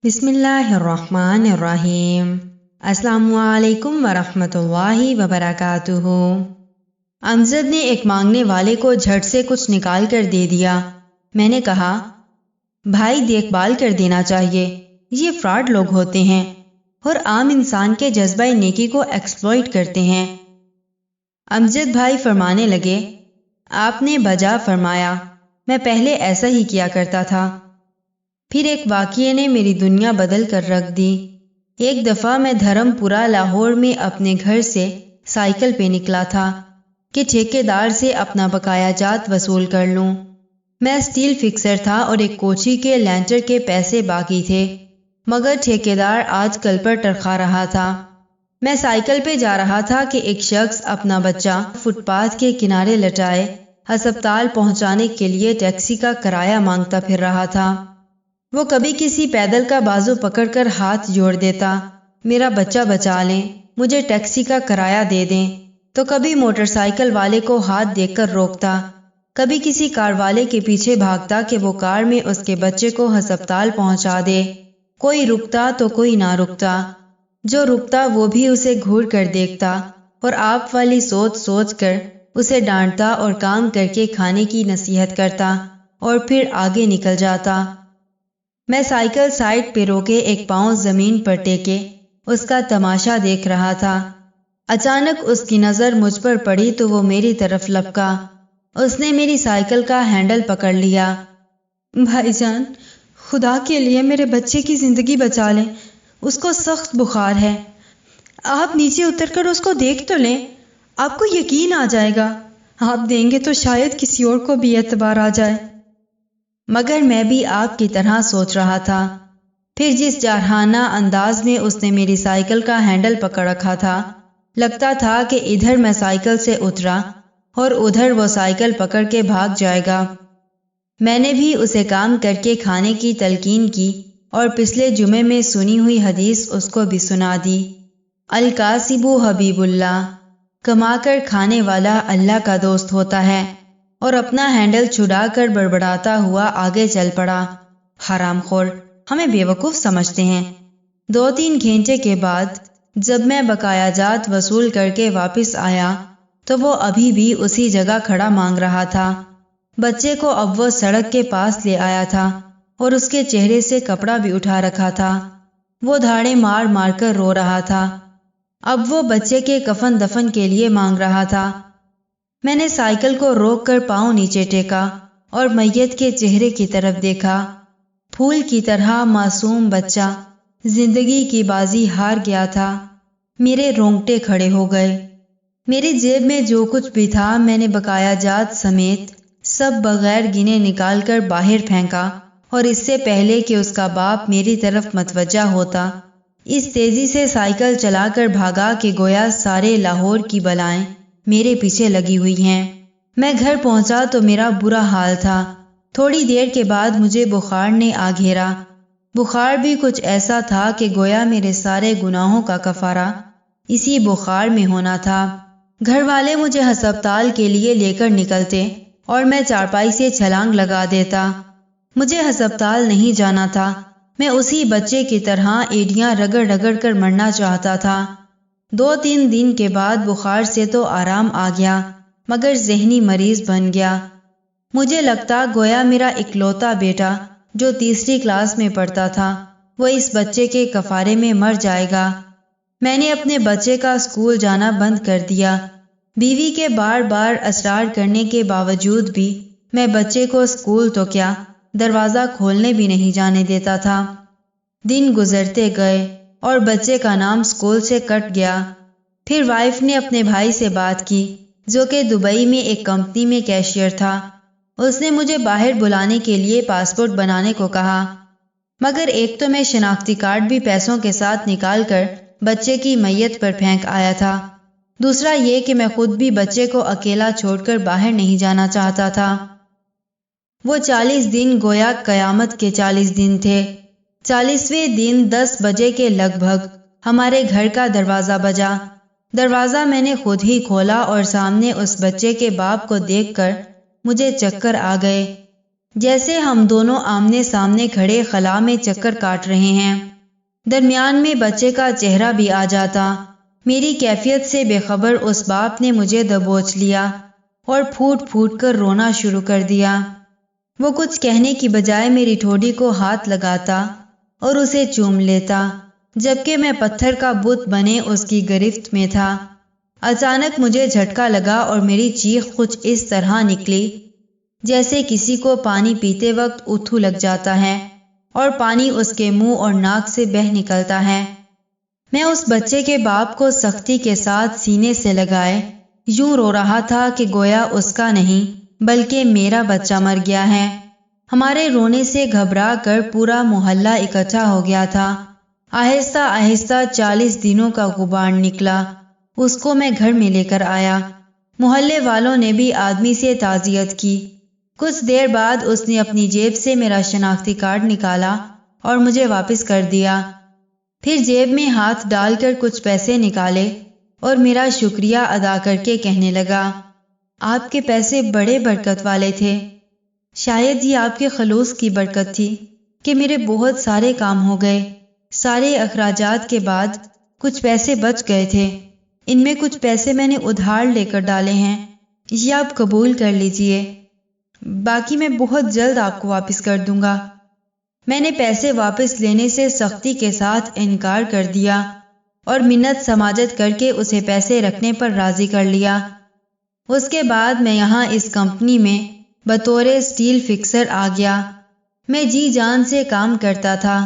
بسم اللہ الرحمن الرحیم۔ السلام علیکم ورحمۃ اللہ وبرکاتہ۔ امجد نے ایک مانگنے والے کو جھٹ سے کچھ نکال کر دے دیا۔ میں نے کہا، بھائی دیکھ بھال کر دینا چاہیے، یہ فراڈ لوگ ہوتے ہیں اور عام انسان کے جذبہ نیکی کو ایکسپلوئٹ کرتے ہیں۔ امجد بھائی فرمانے لگے، آپ نے بجا فرمایا، میں پہلے ایسا ہی کیا کرتا تھا، پھر ایک واقعے نے میری دنیا بدل کر رکھ دی۔ ایک دفعہ میں دھرم پورہ لاہور میں اپنے گھر سے سائیکل پہ نکلا تھا کہ ٹھیکیدار سے اپنا بقایا جات وصول کر لوں۔ میں اسٹیل فکسر تھا اور ایک کوٹھی کے لینٹر کے پیسے باقی تھے، مگر ٹھیکیدار آج کل پر ٹرخا رہا تھا۔ میں سائیکل پہ جا رہا تھا کہ ایک شخص اپنا بچہ فٹ پاتھ کے کنارے لٹائے ہسپتال پہنچانے کے لیے ٹیکسی کا کرایہ مانگتا پھر رہا تھا۔ وہ کبھی کسی پیدل کا بازو پکڑ کر ہاتھ جوڑ دیتا، میرا بچہ بچا لیں، مجھے ٹیکسی کا کرایہ دے دیں، تو کبھی موٹر سائیکل والے کو ہاتھ دیکھ کر روکتا، کبھی کسی کار والے کے پیچھے بھاگتا کہ وہ کار میں اس کے بچے کو ہسپتال پہنچا دے۔ کوئی رکتا تو کوئی نہ رکتا، جو رکتا وہ بھی اسے گھور کر دیکھتا اور آپ والی سوچ سوچ کر اسے ڈانٹتا اور کام کر کے کھانے کی نصیحت کرتا اور پھر آگے نکل جاتا۔ میں سائیکل سائڈ پہ روکے ایک پاؤں زمین پر ٹیکے اس کا تماشا دیکھ رہا تھا۔ اچانک اس کی نظر مجھ پر پڑی تو وہ میری طرف لپکا۔ اس نے میری سائیکل کا ہینڈل پکڑ لیا۔ بھائی جان، خدا کے لیے میرے بچے کی زندگی بچا لیں، اس کو سخت بخار ہے، آپ نیچے اتر کر اس کو دیکھ تو لیں، آپ کو یقین آ جائے گا، آپ دیں گے تو شاید کسی اور کو بھی اعتبار آ جائے۔ مگر میں بھی آپ کی طرح سوچ رہا تھا۔ پھر جس جارحانہ انداز میں اس نے میری سائیکل کا ہینڈل پکڑ رکھا تھا، لگتا تھا کہ ادھر میں سائیکل سے اترا اور ادھر وہ سائیکل پکڑ کے بھاگ جائے گا۔ میں نے بھی اسے کام کر کے کھانے کی تلقین کی اور پچھلے جمعے میں سنی ہوئی حدیث اس کو بھی سنا دی، الکاسب حبیب اللہ، کما کر کھانے والا اللہ کا دوست ہوتا ہے، اور اپنا ہینڈل چھڑا کر بڑبڑاتا ہوا آگے چل پڑا۔ حرام خور ہمیں بیوقوف سمجھتے ہیں۔ 2-3 گھنٹے کے بعد جب میں بقایا جات وصول کر کے واپس آیا تو وہ ابھی بھی اسی جگہ کھڑا مانگ رہا تھا۔ بچے کو اب وہ سڑک کے پاس لے آیا تھا اور اس کے چہرے سے کپڑا بھی اٹھا رکھا تھا۔ وہ دھاڑے مار مار کر رو رہا تھا۔ اب وہ بچے کے کفن دفن کے لیے مانگ رہا تھا۔ میں نے سائیکل کو روک کر پاؤں نیچے ٹیکا اور میت کے چہرے کی طرف دیکھا۔ پھول کی طرح معصوم بچہ زندگی کی بازی ہار گیا تھا۔ میرے رونگٹے کھڑے ہو گئے۔ میری جیب میں جو کچھ بھی تھا میں نے بقایا جات سمیت سب بغیر گنے نکال کر باہر پھینکا، اور اس سے پہلے کہ اس کا باپ میری طرف متوجہ ہوتا، اس تیزی سے سائیکل چلا کر بھاگا کہ گویا سارے لاہور کی بلائیں میرے پیچھے لگی ہوئی ہیں۔ میں گھر پہنچا تو میرا برا حال تھا۔ تھوڑی دیر کے بعد مجھے بخار نے آ گھیرا۔ بخار بھی کچھ ایسا تھا کہ گویا میرے سارے گناہوں کا کفارہ اسی بخار میں ہونا تھا۔ گھر والے مجھے ہسپتال کے لیے لے کر نکلتے اور میں چارپائی سے چھلانگ لگا دیتا۔ مجھے ہسپتال نہیں جانا تھا، میں اسی بچے کی طرح ایڑیاں رگڑ رگڑ کر مرنا چاہتا تھا۔ 2-3 دن کے بعد بخار سے تو آرام آ گیا، مگر ذہنی مریض بن گیا۔ مجھے لگتا گویا میرا اکلوتا بیٹا جو 3ری کلاس میں پڑھتا تھا، وہ اس بچے کے کفارے میں مر جائے گا۔ میں نے اپنے بچے کا اسکول جانا بند کر دیا۔ بیوی کے بار بار اصرار کرنے کے باوجود بھی میں بچے کو اسکول تو کیا، دروازہ کھولنے بھی نہیں جانے دیتا تھا۔ دن گزرتے گئے اور بچے کا نام اسکول سے کٹ گیا۔ پھر وائف نے اپنے بھائی سے بات کی جو کہ دبئی میں ایک کمپنی میں کیشیئر تھا۔ اس نے مجھے باہر بلانے کے لیے پاسپورٹ بنانے کو کہا، مگر ایک تو میں شناختی کارڈ بھی پیسوں کے ساتھ نکال کر بچے کی میت پر پھینک آیا تھا، دوسرا یہ کہ میں خود بھی بچے کو اکیلا چھوڑ کر باہر نہیں جانا چاہتا تھا۔ وہ 40 دن گویا قیامت کے 40 دن تھے۔ 40ویں دن 10 بجے کے لگ بھگ ہمارے گھر کا دروازہ بجا۔ دروازہ میں نے خود ہی کھولا اور سامنے اس بچے کے باپ کو دیکھ کر مجھے چکر آ گئے۔ جیسے ہم دونوں آمنے سامنے کھڑے خلا میں چکر کاٹ رہے ہیں۔ درمیان میں بچے کا چہرہ بھی آ جاتا۔ میری کیفیت سے بے خبر اس باپ نے مجھے دبوچ لیا اور پھوٹ پھوٹ کر رونا شروع کر دیا۔ وہ کچھ کہنے کی بجائے میری ٹھوڈی کو ہاتھ لگاتا اور اسے چوم لیتا، جبکہ میں پتھر کا بت بنے اس کی گرفت میں تھا۔ اچانک مجھے جھٹکا لگا اور میری چیخ کچھ اس طرح نکلی جیسے کسی کو پانی پیتے وقت اتھو لگ جاتا ہے اور پانی اس کے منہ اور ناک سے بہہ نکلتا ہے۔ میں اس بچے کے باپ کو سختی کے ساتھ سینے سے لگائے یوں رو رہا تھا کہ گویا اس کا نہیں بلکہ میرا بچہ مر گیا ہے۔ ہمارے رونے سے گھبرا کر پورا محلہ اکٹھا ہو گیا تھا۔ آہستہ آہستہ 40 دنوں کا غبار نکلا۔ اس کو میں گھر میں لے کر آیا۔ محلے والوں نے بھی آدمی سے تعزیت کی۔ کچھ دیر بعد اس نے اپنی جیب سے میرا شناختی کارڈ نکالا اور مجھے واپس کر دیا۔ پھر جیب میں ہاتھ ڈال کر کچھ پیسے نکالے اور میرا شکریہ ادا کر کے کہنے لگا، آپ کے پیسے بڑے برکت والے تھے۔ شاید یہ آپ کے خلوص کی برکت تھی کہ میرے بہت سارے کام ہو گئے۔ سارے اخراجات کے بعد کچھ پیسے بچ گئے تھے۔ ان میں کچھ پیسے میں نے ادھار لے کر ڈالے ہیں، یہ آپ قبول کر لیجئے، باقی میں بہت جلد آپ کو واپس کر دوں گا۔ میں نے پیسے واپس لینے سے سختی کے ساتھ انکار کر دیا اور منت سماجت کر کے اسے پیسے رکھنے پر راضی کر لیا۔ اس کے بعد میں یہاں اس کمپنی میں بطور اسٹیل فکسر آ گیا۔ میں جی جان سے کام کرتا تھا۔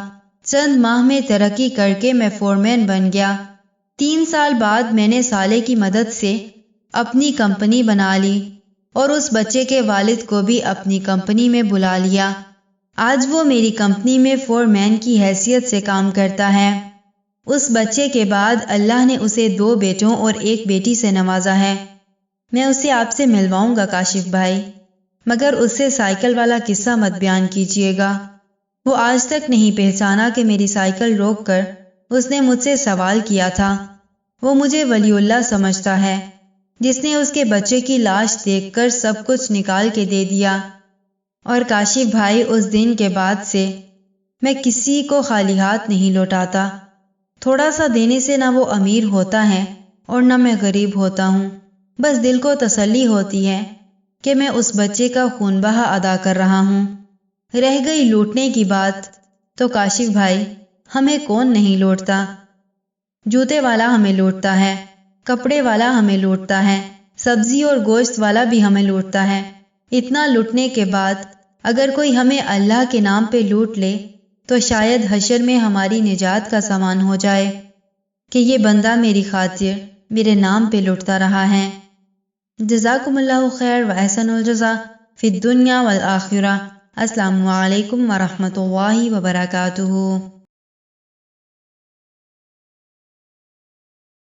چند ماہ میں ترقی کر کے میں فورمین بن گیا۔ 3 سال بعد میں نے سالے کی مدد سے اپنی کمپنی بنا لی اور اس بچے کے والد کو بھی اپنی کمپنی میں بلا لیا۔ آج وہ میری کمپنی میں فورمین کی حیثیت سے کام کرتا ہے۔ اس بچے کے بعد اللہ نے اسے 2 بیٹوں اور 1 بیٹی سے نوازا ہے۔ میں اسے آپ سے ملواؤں گا کاشف بھائی، مگر اس سے سائیکل والا قصہ مت بیان کیجیے گا۔ وہ آج تک نہیں پہچانا کہ میری سائیکل روک کر اس نے مجھ سے سوال کیا تھا۔ وہ مجھے ولی اللہ سمجھتا ہے، جس نے اس کے بچے کی لاش دیکھ کر سب کچھ نکال کے دے دیا۔ اور کاشف بھائی، اس دن کے بعد سے میں کسی کو خالی ہاتھ نہیں لوٹاتا۔ تھوڑا سا دینے سے نہ وہ امیر ہوتا ہے اور نہ میں غریب ہوتا ہوں۔ بس دل کو تسلی ہوتی ہے کہ میں اس بچے کا خون بہا ادا کر رہا ہوں۔ رہ گئی لوٹنے کی بات، تو کاشف بھائی ہمیں کون نہیں لوٹتا؟ جوتے والا ہمیں لوٹتا ہے، کپڑے والا ہمیں لوٹتا ہے، سبزی اور گوشت والا بھی ہمیں لوٹتا ہے۔ اتنا لوٹنے کے بعد اگر کوئی ہمیں اللہ کے نام پہ لوٹ لے تو شاید حشر میں ہماری نجات کا سامان ہو جائے کہ یہ بندہ میری خاطر میرے نام پہ لوٹتا رہا ہے۔ جزاکم اللہ خیر و احسن الجزا فی الدنیا والآخرہ۔ السلام علیکم ورحمۃ اللہ وبرکاتہ۔